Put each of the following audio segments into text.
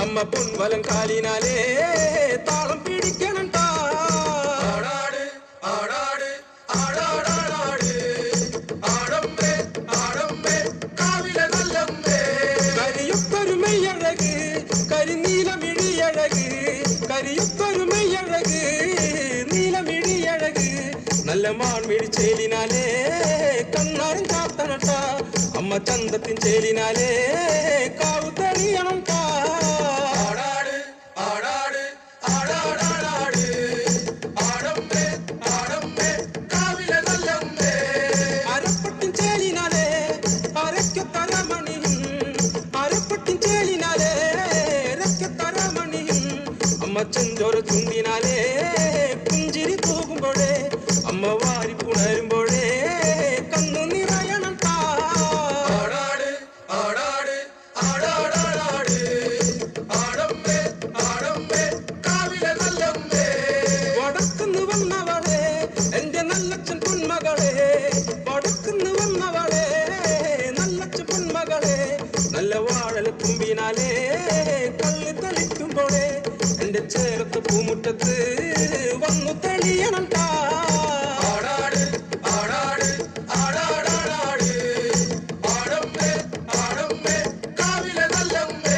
അമ്മ പൊൻവലം കാലിനാലേ താളം പിടിക്കണം താ. ആടാട് ആടാട് ആടാടാടാട് ആടമ്പേ ആടമ്പേ കാവിലെ നല്ലമ്പേ. കരിയൊത്തൊരു മെയ്യഴക് കരിനീലമിഴിയഴക് കരിയൊത്തൊരു മെയ്യഴക് നീലമിഴിയഴക് നല്ല മാൻമിഴി ചേലിനാലേ കണ്ണാരും കാത്തനട്ട. അമ്മ ചന്തത്തിൻ ചേലിനാലേ കാവു തെളിയണം താ. ആടാട് ആടാട് ആടാടാടാട് ആടമ്പേ ആടമ്പേ കാവിലെ നല്ലമ്പേ. അരപ്പട്ടിൻ ചേലിനാലേ അരക്കത്തരമണിയും അരപ്പട്ടിൻ ചേലിനാലേ രക്കത്തരമണിയും. അമ്മ ചെഞ്ചോര ചുണ്ടിനാലേ പുഞ്ചിരി തൂകുമ്പോഴേ അമ്മ വാരി പുണരുമ്പോഴേ കണ്ണു നിറയണം താ. ആടാട് ആടാട് ആടാടാടാട് ആടമ്പേ ആടമ്പേ കാവിലെ നല്ലമ്പേ. വടക്കുന്ന് വന്നവളെ എന്റെ നല്ലച്ഛൻ പൊന്മകളെ വടക്കുന്ന് വന്നവളെ നല്ലച്ഛൻ പൊന്മകളെ. നല്ല വാഴല തുമ്പിനാലേ കള്ളി തെളിക്കുമ്പോഴേ എന്റെ ചേർത്ത് പൂമുറ്റത്ത് വന്നു തെളിയണം താ. ആടാട് ആടാട് ആടാടാടാട് ആടമ്പേ ആടമ്പേ കാവിലെ നല്ലമ്പേ.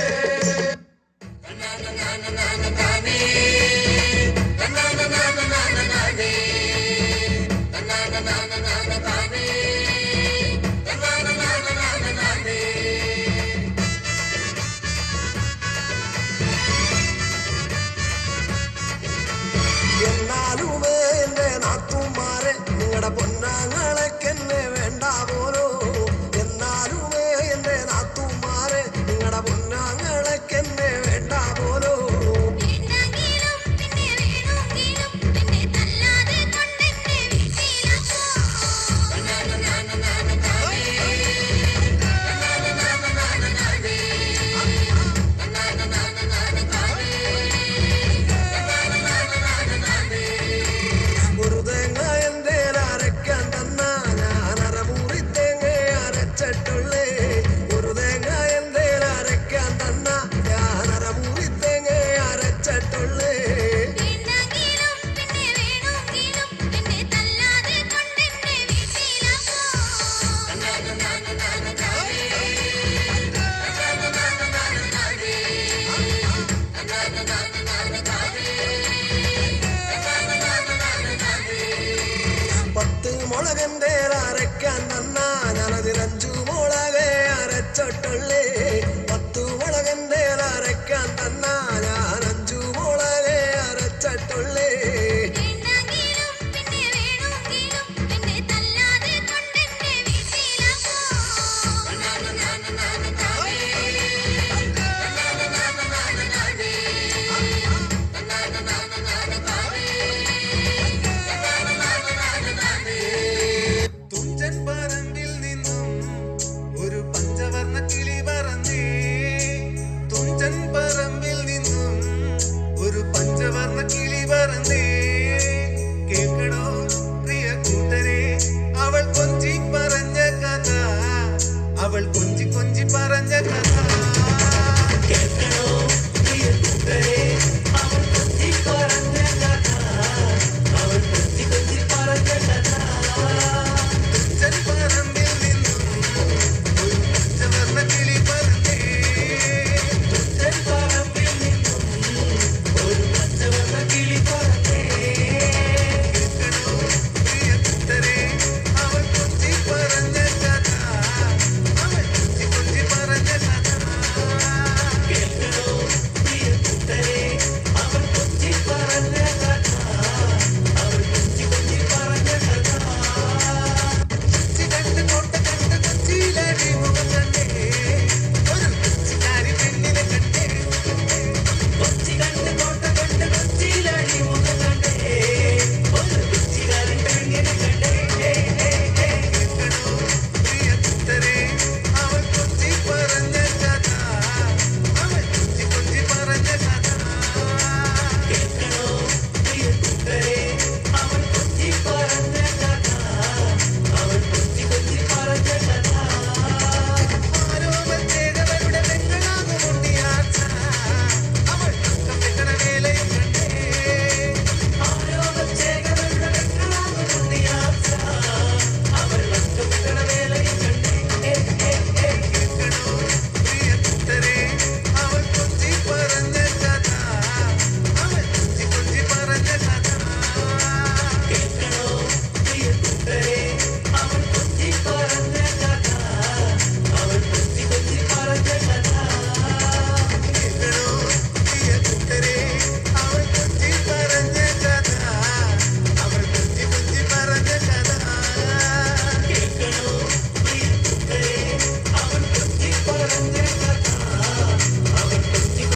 എന്നാലുമേ എന്റെ നാത്തുമാരെ നിങ്ങളുടെ പൊന്നാങ്ങളെക്കെന്നെ വേണ്ട പോലോ. എന്നാലുമേ എന്റെ നാത്തുമാരെ നിങ്ങളുടെ പൊന്നാങ്ങളെക്കെന്നെ വേണ്ട പോലോ. ഒരു തേങ്ങ എന്റെ അരക്കാൻ തന്ന ഞാനര മുറി തേങ്ങ അരച്ചിട്ടുള്ളേ. ഒരു തേങ്ങ എന്റെ അരക്കാൻ തന്ന ഞാനര മുറി തേങ്ങ അരച്ചിട്ടുള്ളേ.